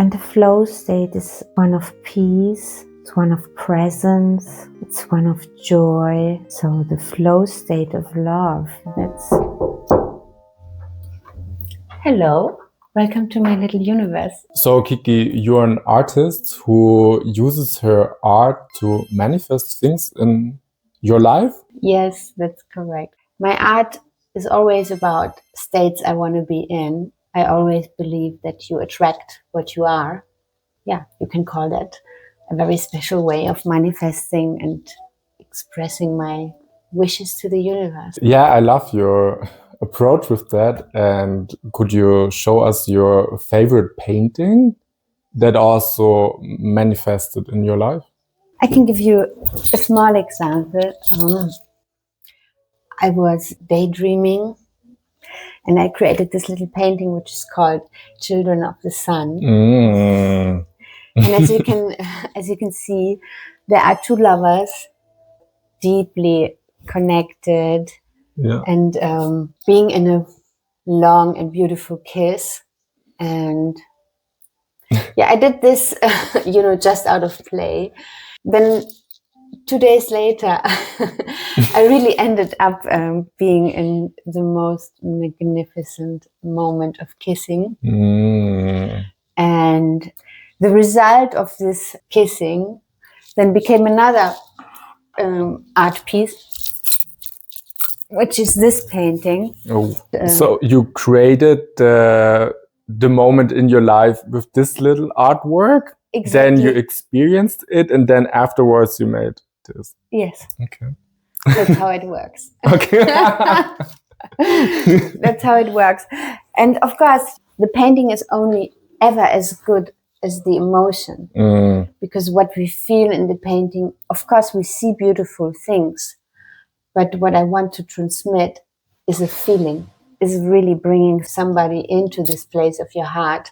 And the flow state is one of peace, it's one of presence, it's one of joy. So the flow state of love, that's... Hello, welcome to my little universe. So Kiki, you're an artist who uses her art to manifest things in your life? Yes, that's correct. My art is always about states I want to be in. I always believe that you attract what you are. Yeah, you can call that a very special way of manifesting and expressing my wishes to the universe. Yeah, I love your approach with that. And could you show us your favorite painting that also manifested in your life? I can give you a small example. I was daydreaming and I created this little painting which is called Children of the Sun. And as you can see, there are two lovers deeply connected, and being in a long and beautiful kiss. And yeah, I did this, just out of play. Then 2 days later, I really ended up being in the most magnificent moment of kissing. And the result of this kissing then became another art piece, which is this painting. So you created the moment in your life with this little artwork? Exactly. Then you experienced it and then afterwards you made this? Yes. Okay. That's how it works. Okay. That's how it works. And of course, the painting is only ever as good as the emotion. Because what we feel in the painting, of course, we see beautiful things. But what I want to transmit is a feeling, is really bringing somebody into this place of your heart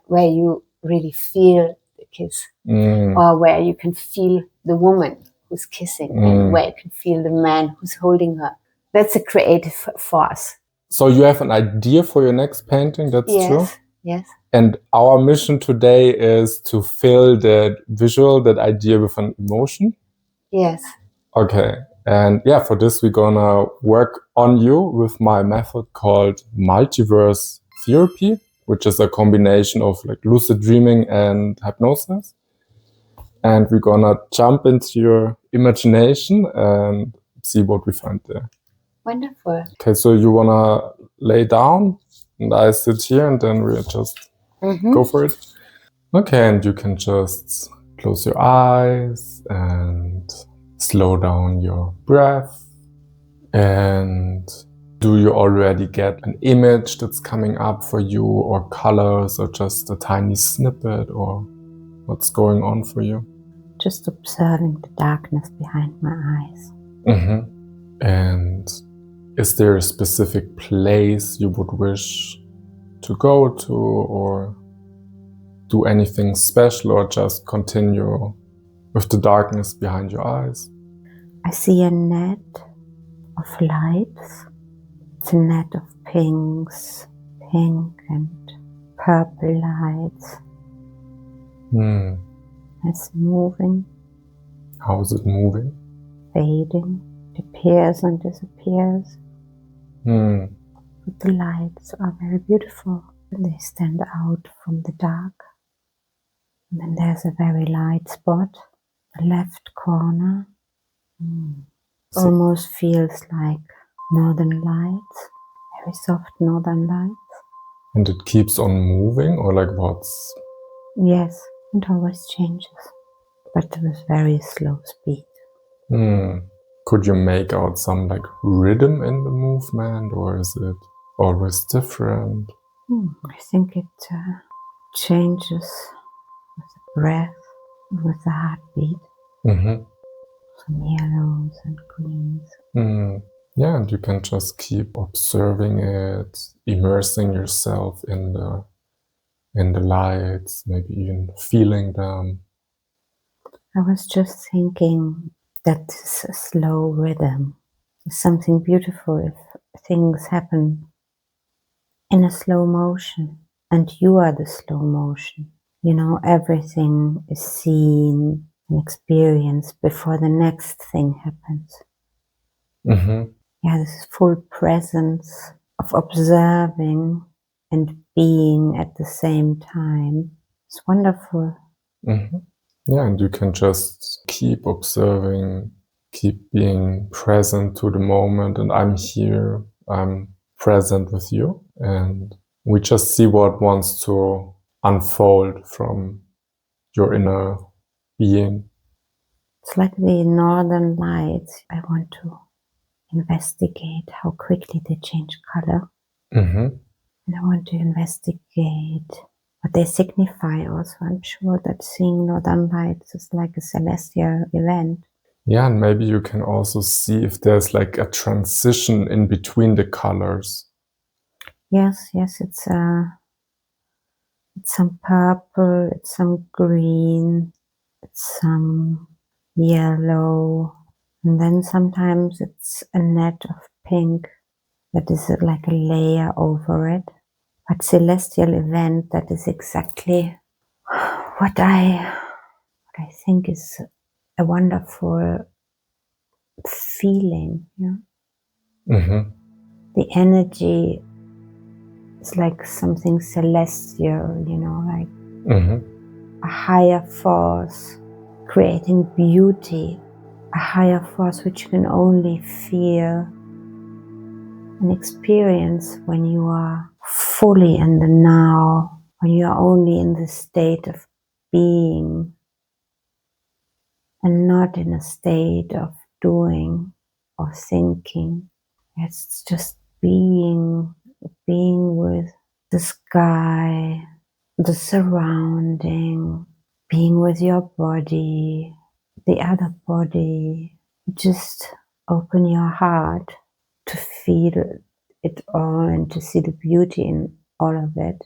where you really feel the kiss, or where you can feel the woman who's kissing, and where you can feel the man who's holding her. That's a creative force. So you have an idea for your next painting, that's true? Yes. And our mission today is to fill that visual, that idea with an emotion? Yes. Okay. And yeah, for this, we're gonna work on you with my method called multiverse therapy, which is a combination of like lucid dreaming and hypnosis. And we're gonna jump into your imagination and see what we find there. Wonderful. Okay, so you wanna lay down and I sit here and then we'll just go for it. Okay, and you can just close your eyes and slow down your breath. And do you already get an image that's coming up for you, or colors, or just a tiny snippet, or what's going on for you? Just observing the darkness behind my eyes. And is there a specific place you would wish to go to, or do anything special, or just continue with the darkness behind your eyes? I see a net of lights. It's a net of pinks, pink and purple lights. It's moving. How is it moving? Fading. It appears and disappears. But the lights are very beautiful. They stand out from the dark. And then there's a very light spot, the left corner. Almost feels like northern lights, very soft northern lights. And it keeps on moving, or like what's... Yes, it always changes, but with very slow speed. Could you make out some like rhythm in the movement, or is it always different? I think it changes with the breath, with the heartbeat. Some yellows and greens. Yeah, and you can just keep observing it, immersing yourself in the lights, maybe even feeling them. I was just thinking that this is a slow rhythm. It's something beautiful if things happen in a slow motion. and you are the slow motion. You know, everything is seen and experienced before the next thing happens. Yeah, this full presence of observing and being at the same time. It's wonderful. Yeah, and you can just keep observing, keep being present to the moment, and I'm here, I'm present with you, and we just see what wants to unfold from your inner being. It's like the northern lights. I want to investigate how quickly they change color. And I want to investigate what they signify also. I'm sure that seeing northern lights is like a celestial event. Yeah, and maybe you can also see if there's like a transition in between the colors. Yes, it's some purple, it's some green, it's some yellow, and then sometimes it's a net of pink that is like a layer over it. But celestial event, that is exactly what I think is a wonderful feeling. Yeah? The energy is like something celestial, you know, like a higher force creating beauty, a higher force which you can only feel and experience when you are fully in the now, when you are only in the state of being and not in a state of doing or thinking. It's just being with the sky, the surrounding, being with your body, the other body. Just open your heart to feel it all and to see the beauty in all of it.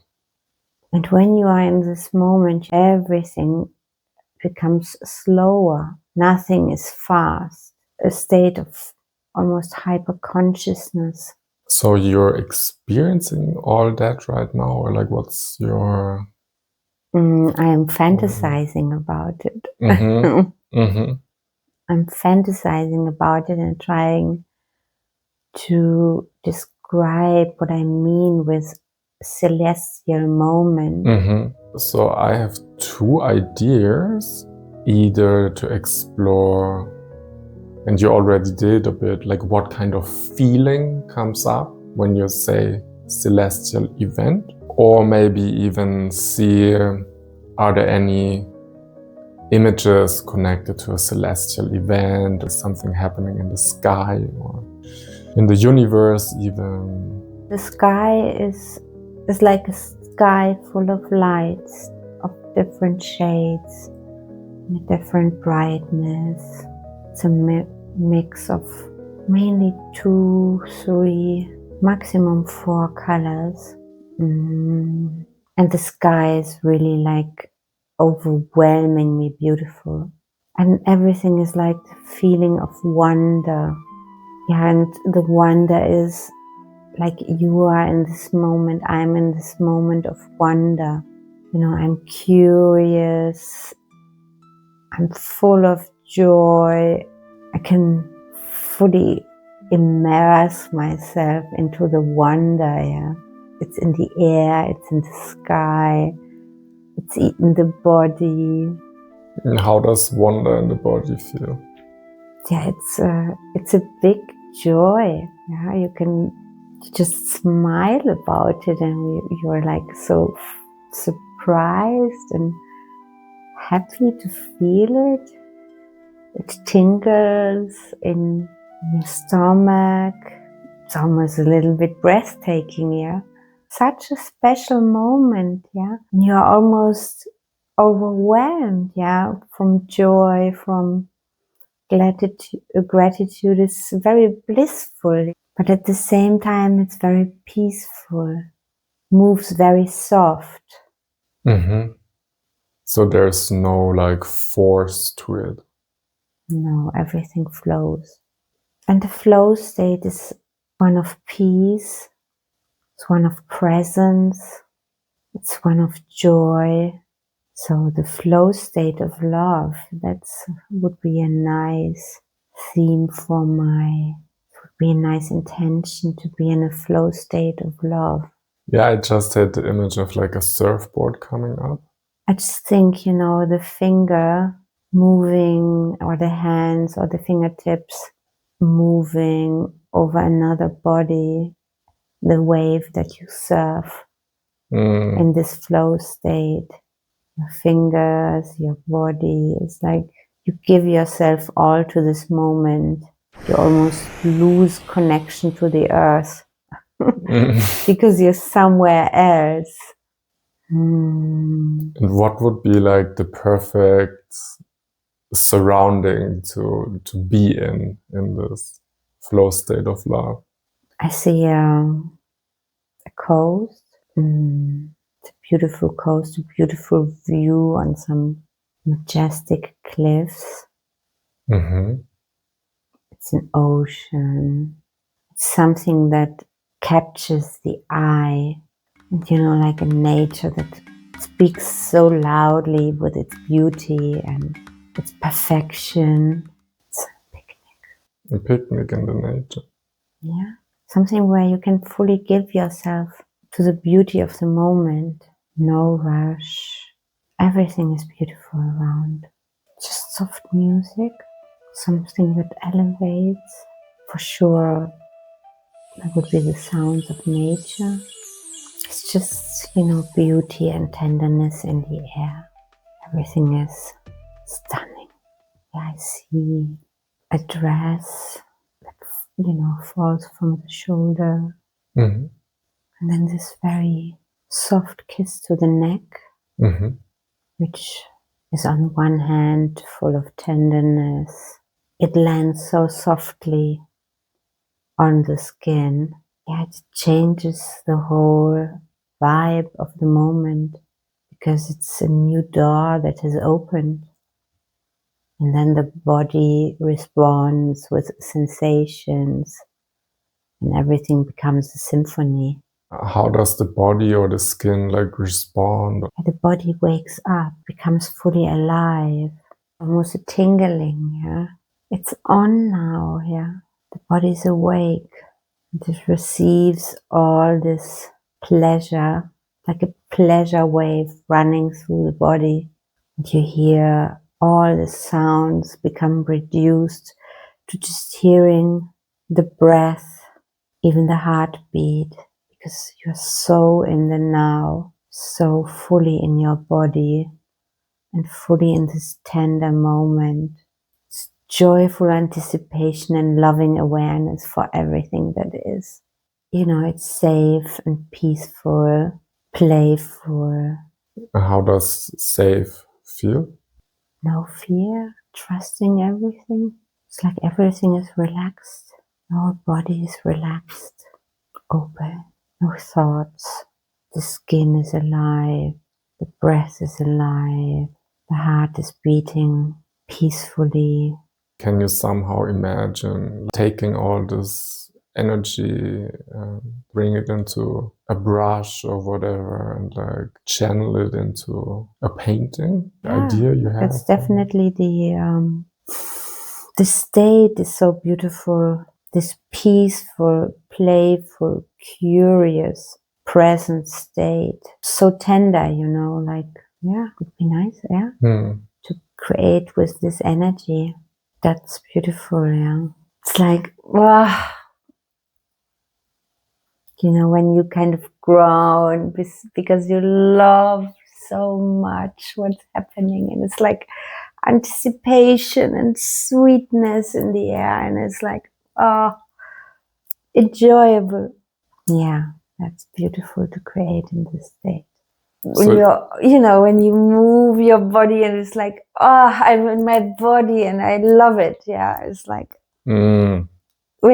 And when you are in this moment, everything becomes slower. Nothing is fast. A state of almost hyper consciousness. So you're experiencing all that right now, or like what's your... I am fantasizing about it. I'm fantasizing about it and trying to describe what I mean with celestial moment. So I have two ideas, either to explore, and you already did a bit, like what kind of feeling comes up when you say celestial event, or maybe even see, are there any images connected to a celestial event, or something happening in the sky or in the universe even. The sky is like a sky full of lights of different shades, different brightness. It's a mix of mainly 2, 3, maximum 4 colors. And the sky is really like overwhelmingly beautiful. And everything is like the feeling of wonder. Yeah, and the wonder is like you are in this moment, I'm in this moment of wonder. You know, I'm curious, I'm full of joy. I can fully immerse myself into the wonder. Yeah, it's in the air, it's in the sky, it's in the body. And how does wonder in the body feel? Yeah, it's a big joy. Yeah, you can just smile about it, and you're like so surprised and happy to feel it. It tingles in your stomach. It's almost a little bit breathtaking, yeah. Such a special moment, yeah. And you're almost overwhelmed, yeah, from joy, from gratitude. Gratitude is very blissful, but at the same time, it's very peaceful. Moves very soft. So there's no like force to it. No, everything flows. And the flow state is one of peace. It's one of presence. It's one of joy. So the flow state of love, would be a nice theme for would be a nice intention to be in a flow state of love. Yeah, I just had the image of like a surfboard coming up. I just think, the finger moving, or the hands or the fingertips moving over another body, the wave that you surf in this flow state. Your fingers, your body, it's like you give yourself all to this moment. You almost lose connection to the earth because you're somewhere else. And what would be like the perfect surrounding to be in this flow state of love? I see a coast. It's a beautiful coast, a beautiful view on some majestic cliffs. It's an ocean. It's something that captures the eye. And like a nature that speaks so loudly with its beauty and its perfection. It's a picnic. A picnic in the nature. Yeah. Something where you can fully give yourself to the beauty of the moment. No rush. Everything is beautiful around. Just soft music. Something that elevates. For sure, that would be the sounds of nature. It's just, beauty and tenderness in the air. Everything is stunning. Yeah, I see a dress that, falls from the shoulder. And then this very soft kiss to the neck, which is on one hand full of tenderness. It lands so softly on the skin. Yeah, it changes the whole vibe of the moment because it's a new door that has opened. And then the body responds with sensations and everything becomes a symphony. How does the body or the skin like respond? The body wakes up, becomes fully alive, almost a tingling, yeah. It's on now, yeah. The body's awake. It receives all this pleasure, like a pleasure wave running through the body. And you hear all the sounds become reduced to just hearing the breath, even the heartbeat, because you're so in the now, so fully in your body and fully in this tender moment. It's joyful anticipation and loving awareness for everything that is. It's safe and peaceful, playful. How does safe feel? No fear, trusting everything. It's like everything is relaxed. Our body is relaxed, open, no thoughts. The skin is alive, the breath is alive, the heart is beating peacefully. Can you somehow imagine taking all this energy and bring it into a brush or whatever and like channel it into a painting? The idea you have? That's definitely the state is so beautiful. This peaceful, playful, curious, present state. So tender, would be nice, to create with this energy. That's beautiful, yeah. It's like, wow. When you kind of groan because you love so much what's happening, and it's like anticipation and sweetness in the air, and it's like, enjoyable. Yeah, that's beautiful to create in this state. When when you move your body and it's like, I'm in my body and I love it. Yeah, it's like when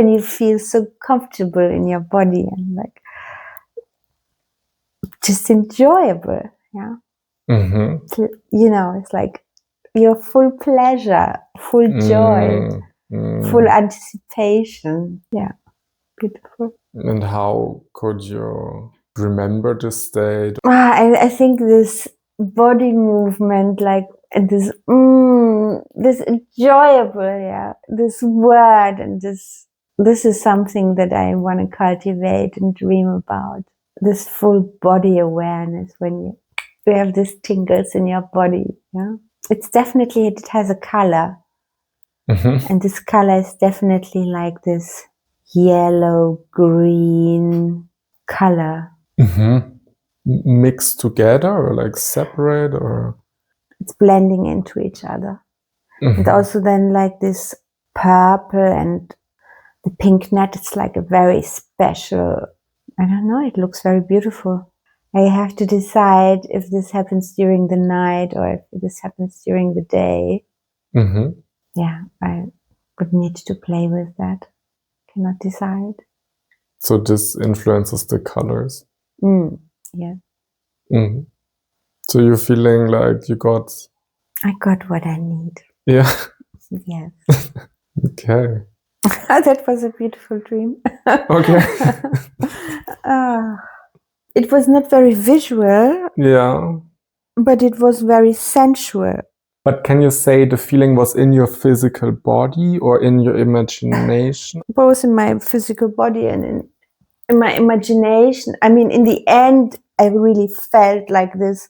you feel so comfortable in your body and like just enjoyable. Yeah. It's like your full pleasure, full joy, full anticipation. Yeah, beautiful. And how could you remember this state? I think this body movement, like, and this enjoyable, yeah, this word, and this is something that I want to cultivate and dream about. This full body awareness when you have these tingles in your body. Yeah, it's definitely, it has a color, and this color is definitely like this yellow green color. Mixed together or like separate, or it's blending into each other. And also then like this purple and the pink net, it's like a very special, I don't know, it looks very beautiful. I have to decide if this happens during the night or if this happens during the day. Yeah, I would need to play with that. Cannot decide. So this influences the colors. Yeah. So you're feeling like I got what I need. Yeah. Yes. Okay. That was a beautiful dream. Okay. It was not very visual. Yeah. But it was very sensual. But can you say the feeling was in your physical body or in your imagination? Both in my physical body and in my imagination. I mean, in the end, I really felt like this,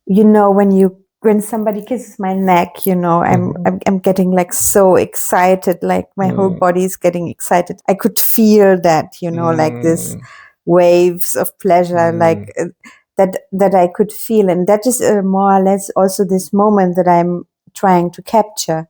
you know, when somebody kisses my neck, you know, I'm getting like so excited, like my whole body is getting excited. I could feel that, you know, like this waves of pleasure, like that I could feel. And that is more or less also this moment that I'm trying to capture,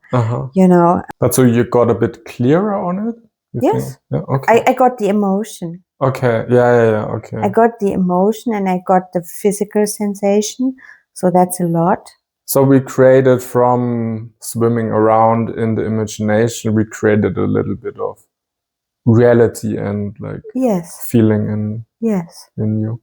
you know. But so you got a bit clearer on it? Yes. Yeah, okay. I got the emotion. Okay, yeah, okay. I got the emotion and I got the physical sensation. So that's a lot. So we created, from swimming around in the imagination, we created a little bit of reality and like feeling in you.